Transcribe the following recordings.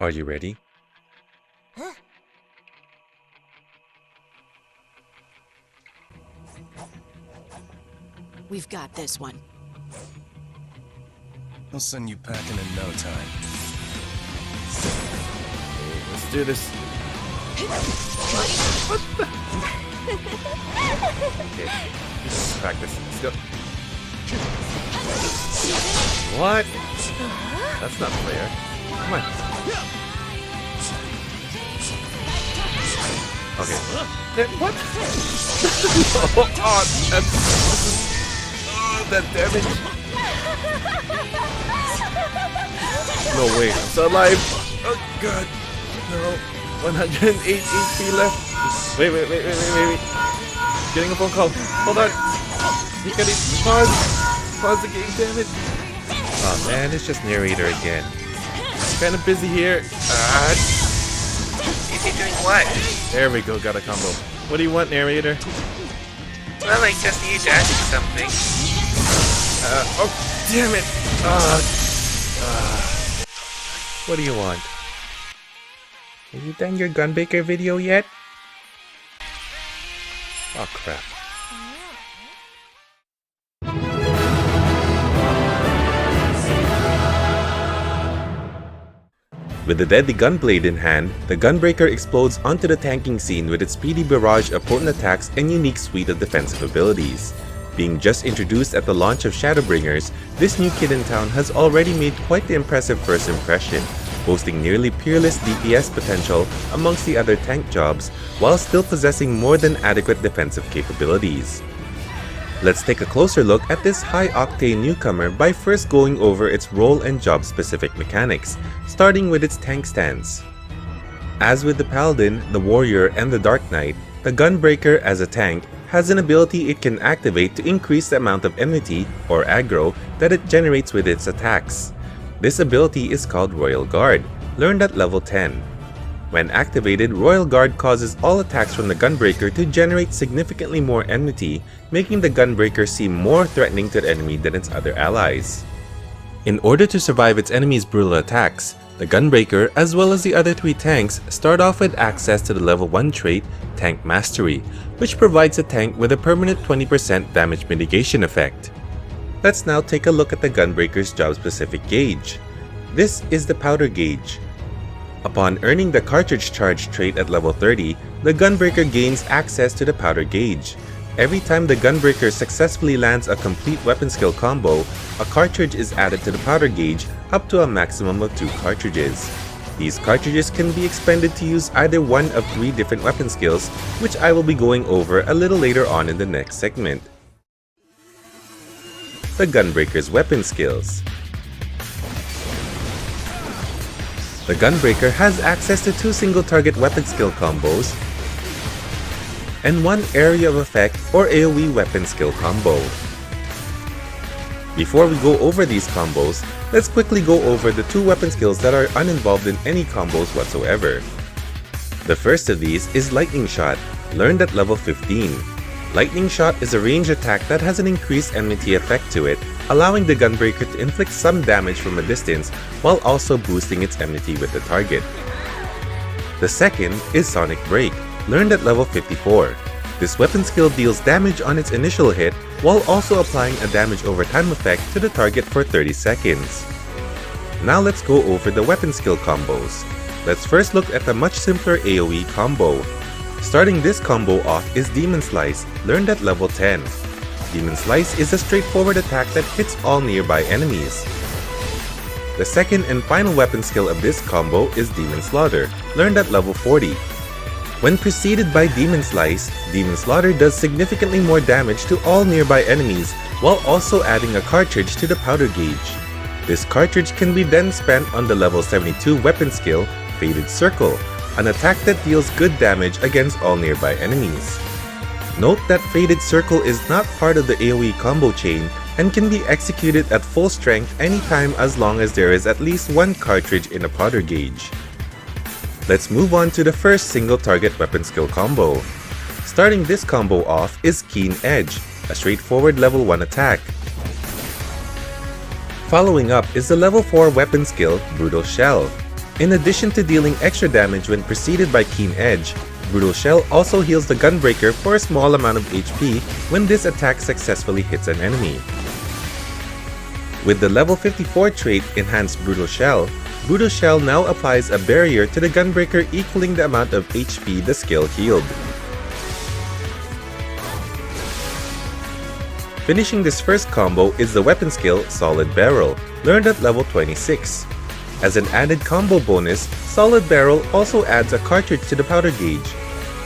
Are you ready? We've got this one. I'll send you packing in no time. Let's do this. What the? Okay, let's practice. Let's go. What? That's not fair. Come on. Okay. What? Oh, that damage. No way, I'm still alive. Oh god. No. 108 HP left. Wait. Getting a phone call. Hold on. You can pause the game, damn it. Oh man, it's just narrator again. Kinda busy here. Is he doing what? There we go, got a combo. What do you want, narrator? Well, I just need to ask you something. Oh, damn it. What do you want? Have you done your Gunbreaker video yet? Oh crap. With the deadly gunblade in hand, the Gunbreaker explodes onto the tanking scene with its speedy barrage of potent attacks and unique suite of defensive abilities. Being just introduced at the launch of Shadowbringers, this new kid in town has already made quite the impressive first impression, boasting nearly peerless DPS potential amongst the other tank jobs, while still possessing more than adequate defensive capabilities. Let's take a closer look at this high-octane newcomer by first going over its role and job-specific mechanics, starting with its tank stance. As with the Paladin, the Warrior, and the Dark Knight, the Gunbreaker as a tank has an ability it can activate to increase the amount of enmity, or aggro, that it generates with its attacks. This ability is called Royal Guard, learned at level 10. When activated, Royal Guard causes all attacks from the Gunbreaker to generate significantly more enmity, making the Gunbreaker seem more threatening to the enemy than its other allies. In order to survive its enemy's brutal attacks, the Gunbreaker as well as the other 3 tanks start off with access to the level 1 trait, Tank Mastery, which provides a tank with a permanent 20% damage mitigation effect. Let's now take a look at the Gunbreaker's job-specific gauge. This is the Powder Gauge. Upon earning the Cartridge Charge trait at level 30, the Gunbreaker gains access to the Powder Gauge. Every time the Gunbreaker successfully lands a complete weapon skill combo, a cartridge is added to the Powder Gauge up to a maximum of 2 cartridges. These cartridges can be expended to use either one of 3 different weapon skills, which I will be going over a little later on in the next segment. The Gunbreaker's weapon skills. The Gunbreaker has access to 2 single target weapon skill combos and 1 area of effect or AoE weapon skill combo. Before we go over these combos, let's quickly go over the 2 weapon skills that are uninvolved in any combos whatsoever. The first of these is Lightning Shot, learned at level 15. Lightning Shot is a ranged attack that has an increased enmity effect to it, allowing the Gunbreaker to inflict some damage from a distance while also boosting its enmity with the target. The second is Sonic Break, learned at level 54. This weapon skill deals damage on its initial hit while also applying a damage over time effect to the target for 30 seconds. Now let's go over the weapon skill combos. Let's first look at the much simpler AoE combo. Starting this combo off is Demon Slice, learned at level 10. Demon Slice is a straightforward attack that hits all nearby enemies. The second and final weapon skill of this combo is Demon Slaughter, learned at level 40. When preceded by Demon Slice, Demon Slaughter does significantly more damage to all nearby enemies while also adding a cartridge to the Powder Gauge. This cartridge can be then spent on the level 72 weapon skill, Faded Circle, an attack that deals good damage against all nearby enemies. Note that Faded Circle is not part of the AoE combo chain and can be executed at full strength anytime as long as there is at least 1 cartridge in a Powder Gauge. Let's move on to the first single target weapon skill combo. Starting this combo off is Keen Edge, a straightforward level 1 attack. Following up is the level 4 weapon skill Brutal Shell. In addition to dealing extra damage when preceded by Keen Edge, Brutal Shell also heals the Gunbreaker for a small amount of HP when this attack successfully hits an enemy. With the level 54 trait Enhanced Brutal Shell now applies a barrier to the Gunbreaker equaling the amount of HP the skill healed. Finishing this first combo is the weapon skill Solid Barrel, learned at level 26. As an added combo bonus, Solid Barrel also adds a cartridge to the powder gauge.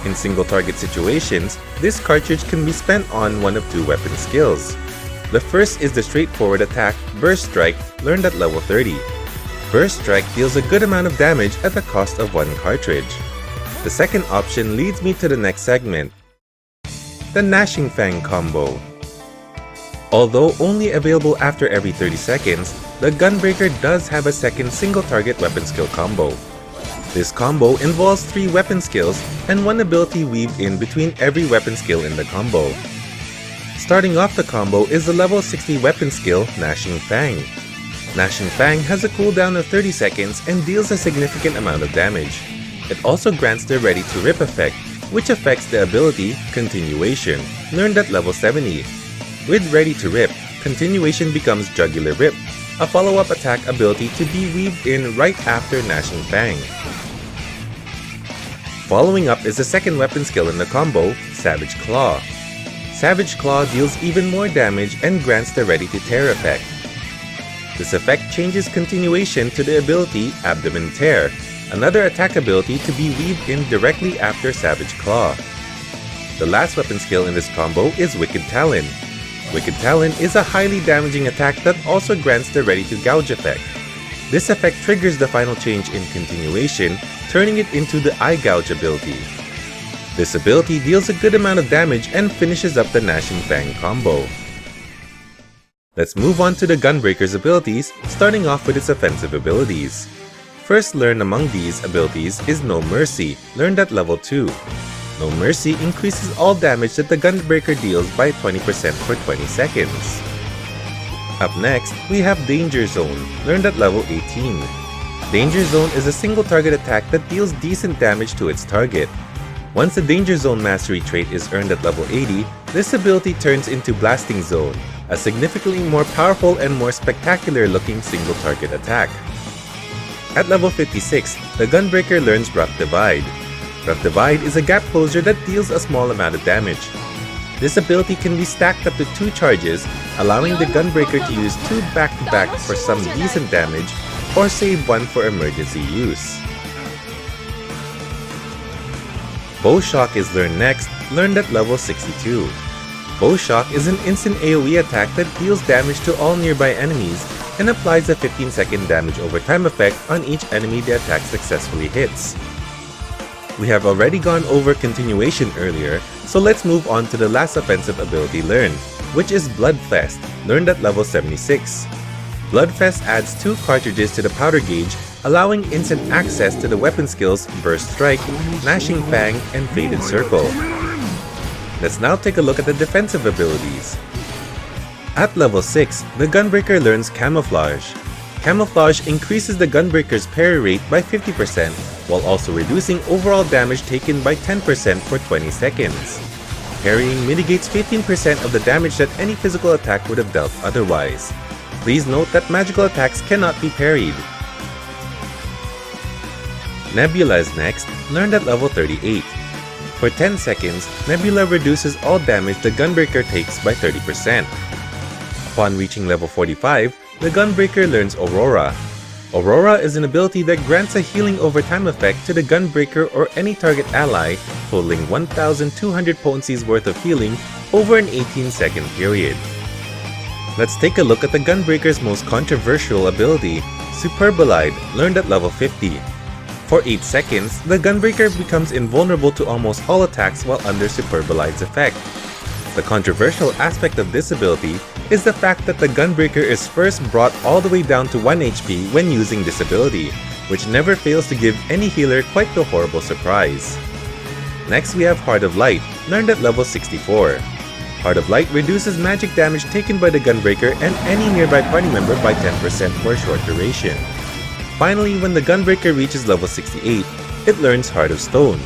In single target situations, this cartridge can be spent on one of two weapon skills. The first is the straightforward attack Burst Strike, learned at level 30. Burst Strike deals a good amount of damage at the cost of one cartridge. The second option leads me to the next segment, the Gnashing Fang combo. Although only available after every 30 seconds, the Gunbreaker does have a second single target weapon skill combo. This combo involves 3 weapon skills and one ability weaved in between every weapon skill in the combo. Starting off the combo is the level 60 weapon skill Gnashing Fang. Gnashing Fang has a cooldown of 30 seconds and deals a significant amount of damage. It also grants the Ready to Rip effect, which affects the ability Continuation, learned at level 70. With Ready to Rip, Continuation becomes Jugular Rip, a follow-up attack ability to be weaved in right after Gnashing Fang. Following up is the second weapon skill in the combo, Savage Claw. Savage Claw deals even more damage and grants the Ready to Tear effect. This effect changes Continuation to the ability Abdomen Tear, another attack ability to be weaved in directly after Savage Claw. The last weapon skill in this combo is Wicked Talon. Wicked Talon is a highly damaging attack that also grants the Ready to Gouge effect. This effect triggers the final change in Continuation, turning it into the Eye Gouge ability. This ability deals a good amount of damage and finishes up the Gnashing Fang combo. Let's move on to the Gunbreaker's abilities, starting off with its offensive abilities. First learned among these abilities is No Mercy, learned at level 2. No Mercy increases all damage that the Gunbreaker deals by 20% for 20 seconds. Up next, we have Danger Zone, learned at level 18. Danger Zone is a single target attack that deals decent damage to its target. Once the Danger Zone Mastery trait is earned at level 80, this ability turns into Blasting Zone, a significantly more powerful and more spectacular looking single target attack. At level 56, the Gunbreaker learns Rough Divide. Rough Divide is a gap closer that deals a small amount of damage. This ability can be stacked up to 2 charges, allowing the Gunbreaker to use 2 back-to-back for some decent damage, or save 1 for emergency use. Bow Shock is learned next, learned at level 62. Bow Shock is an instant AoE attack that deals damage to all nearby enemies and applies a 15-second damage over time effect on each enemy the attack successfully hits. We have already gone over Continuation earlier, so let's move on to the last offensive ability learned, which is Bloodfest, learned at level 76. Bloodfest adds 2 cartridges to the powder gauge, allowing instant access to the weapon skills Burst Strike, Gnashing Fang, and Faded Circle. Let's now take a look at the defensive abilities. At level 6, the Gunbreaker learns Camouflage. Camouflage increases the Gunbreaker's parry rate by 50%, while also reducing overall damage taken by 10% for 20 seconds. Parrying mitigates 15% of the damage that any physical attack would have dealt otherwise. Please note that magical attacks cannot be parried. Nebula is next, learned at level 38. For 10 seconds, Nebula reduces all damage the Gunbreaker takes by 30%. Upon reaching level 45, the Gunbreaker learns Aurora. Aurora is an ability that grants a healing over time effect to the Gunbreaker or any target ally, totaling 1,200 potencies worth of healing over an 18-second period. Let's take a look at the Gunbreaker's most controversial ability, Superbolide, learned at level 50. For 8 seconds, the Gunbreaker becomes invulnerable to almost all attacks while under Superbolide's effect. The controversial aspect of this ability is the fact that the Gunbreaker is first brought all the way down to 1 HP when using this ability, which never fails to give any healer quite the horrible surprise. Next we have Heart of Light, learned at level 64. Heart of Light reduces magic damage taken by the Gunbreaker and any nearby party member by 10% for a short duration. Finally, when the Gunbreaker reaches level 68, it learns Heart of Stone.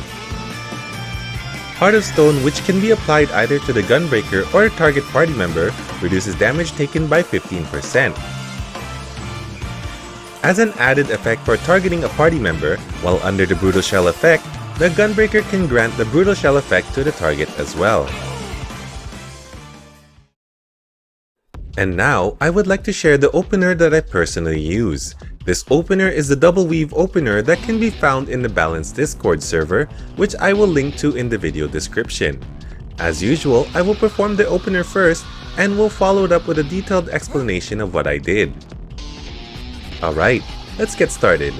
Heart of Stone, which can be applied either to the Gunbreaker or a target party member, reduces damage taken by 15%. As an added effect for targeting a party member, while under the Brutal Shell effect, the Gunbreaker can grant the Brutal Shell effect to the target as well. And now, I would like to share the opener that I personally use. This opener is the double weave opener that can be found in the Balanced Discord server, which I will link to in the video description. As usual, I will perform the opener first and will follow it up with a detailed explanation of what I did. Alright, let's get started.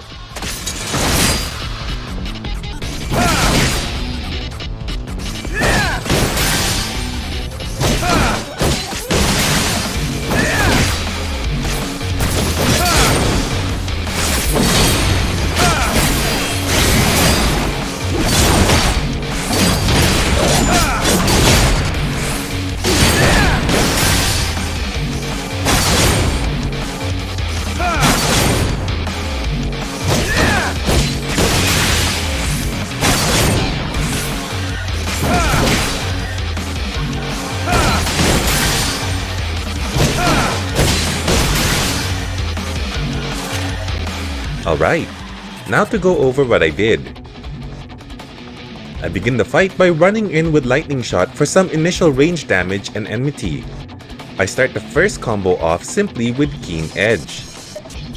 Alright, now to go over what I did. I begin the fight by running in with Lightning Shot for some initial range damage and enmity. I start the first combo off simply with Keen Edge.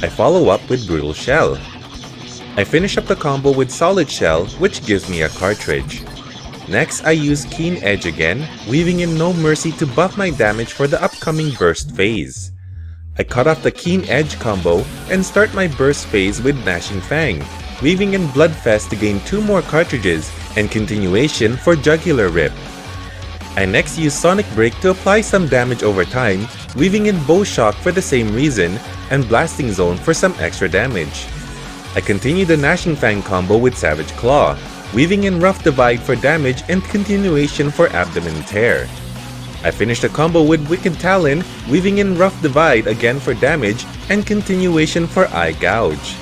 I follow up with Brutal Shell. I finish up the combo with Solid Shell, which gives me a cartridge. Next, I use Keen Edge again, weaving in No Mercy to buff my damage for the upcoming burst phase. I cut off the Keen Edge combo and start my burst phase with Gnashing Fang, weaving in Bloodfest to gain 2 more cartridges and continuation for Jugular Rip. I next use Sonic Break to apply some damage over time, weaving in Bow Shock for the same reason and Blasting Zone for some extra damage. I continue the Gnashing Fang combo with Savage Claw, weaving in Rough Divide for damage and continuation for Abdomen Tear. I finish the combo with Wicked Talon, weaving in Rough Divide again for damage and continuation for Eye Gouge.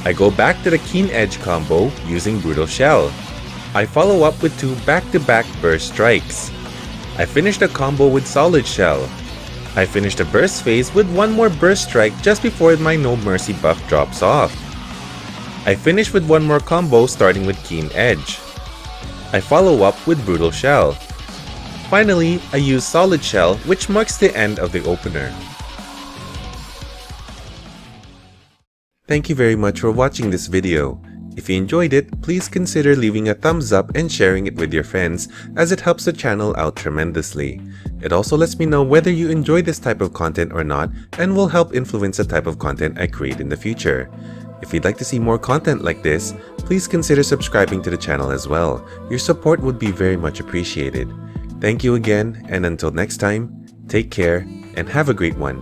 I go back to the Keen Edge combo using Brutal Shell. I follow up with 2 back-to-back Burst Strikes. I finish the combo with Solid Shell. I finish the burst phase with 1 more Burst Strike just before my No Mercy buff drops off. I finish with 1 more combo starting with Keen Edge. I follow up with Brutal Shell. Finally, I use Solid Shell, which marks the end of the opener. Thank you very much for watching this video. If you enjoyed it, please consider leaving a thumbs up and sharing it with your friends, as it helps the channel out tremendously. It also lets me know whether you enjoy this type of content or not, and will help influence the type of content I create in the future. If you'd like to see more content like this, please consider subscribing to the channel as well. Your support would be very much appreciated. Thank you again, and until next time, take care and have a great one.